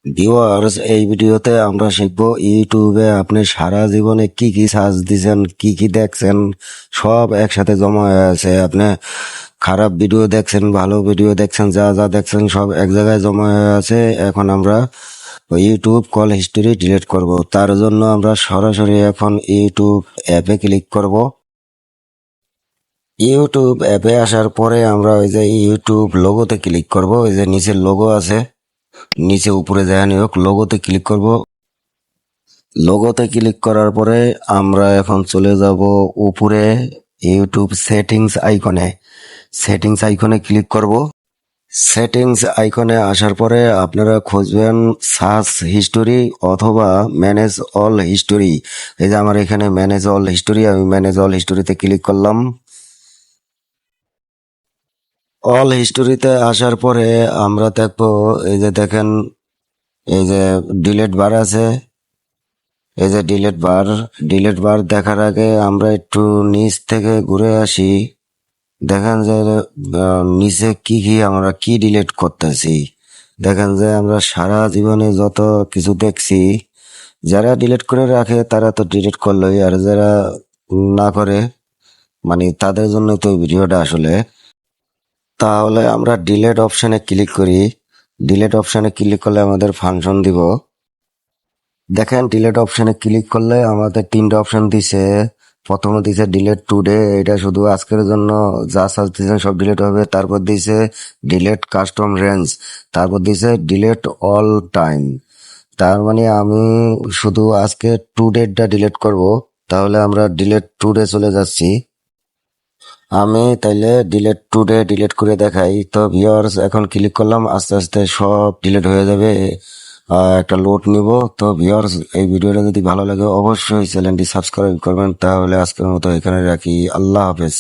Viewers, এই ভিডিওতে আমরা শিখব ইউটিউবে আপনি সারা জীবনে কি কি সার্চ দিয়েছেন, কি কি দেখছেন, সব একসাথে জমা হয়ে আছে। আপনি খারাপ ভিডিও দেখছেন, ভালো ভিডিও দেখছেন, যা যা দেখছেন সব এক জায়গায় জমা হয়ে আছে। এখন আমরা ইউটিউব কল হিস্টোরি ডিলিট করব। তার জন্য আমরা সরাসরি এখন ইউটিউব অ্যাপে ক্লিক করব। ইউটিউব অ্যাপে আসার পরে আমরা ওই যে ইউটিউব লোগোতে ক্লিক করব। ওই যে নিচের লোগো আছে, নিচে উপরে যাই হোক, লোগোতে ক্লিক করব। লোগোতে ক্লিক করার পরে আমরা এখন চলে যাব উপরে ইউটিউব সেটিংস আইকনে ক্লিক করব। সেটিংস আইকনে আসার পরে আপনারা খুঁজবেন সার্চ হিস্টোরি অথবা ম্যানেজ অল হিস্টোরি। এই যে আমার এখানে ম্যানেজ অল হিস্টোরি, আমি ম্যানেজ অল হিস্টোরিতে ক্লিক করলাম। অল হিস্টোরিতে আসার পরে আমরা দেখবো, এই যে দেখেন, এই যে ডিলেট বার আছে, এই যে ডিলেট বার দেখার আগে আমরা একটু নিচ থেকে ঘুরে আসি। দেখেন যে নিচে কি কি আমরা কি ডিলেট করতেছি। দেখেন যে আমরা সারা জীবনে যত কিছু দেখছি, যারা ডিলেট করে রাখে তারা তো ডিলেট করলোই, আর যারা না করে মানে তাদের জন্য তো এই ভিডিওটা আসলে। তাহলে আমরা ডিলেট অপশনে ক্লিক করি। ডিলেট অপশনে ক্লিক করলে আমাদের ফাংশন দিব। দেখেন ডিলেট অপশনে ক্লিক করলে আমাদের তিনটা অপশন দিছে। প্রথমে দিছে ডিলেট টুডে, এটা শুধু আজকের জন্য যা সার্চ দিয়েছেন সব ডিলেট হবে। তারপর দিছে ডিলেট কাস্টম রেঞ্জ, তারপর দিছে ডিলেট অল টাইম। তার মানে আমি শুধু আজকে টুডেটা ডিলেট করব। তাহলে আমরা ডিলেট টুডে চলে যাচ্ছি। আমি তাইলে ডিলেট টুডে ডিলেট করে দেখাই। তো ভিউয়ার্স, এখন ক্লিক করলাম, আস্তে আস্তে সব ডিলেট হয়ে যাবে। একটা লোড নিব। তো ভিউয়ার্স, এই ভিডিওটা যদি ভালো লাগে অবশ্যই চ্যানেলটি সাবস্ক্রাইব করবেন। তাহলে আজকের মতো এখানে রাখি। আল্লাহ হাফেজ।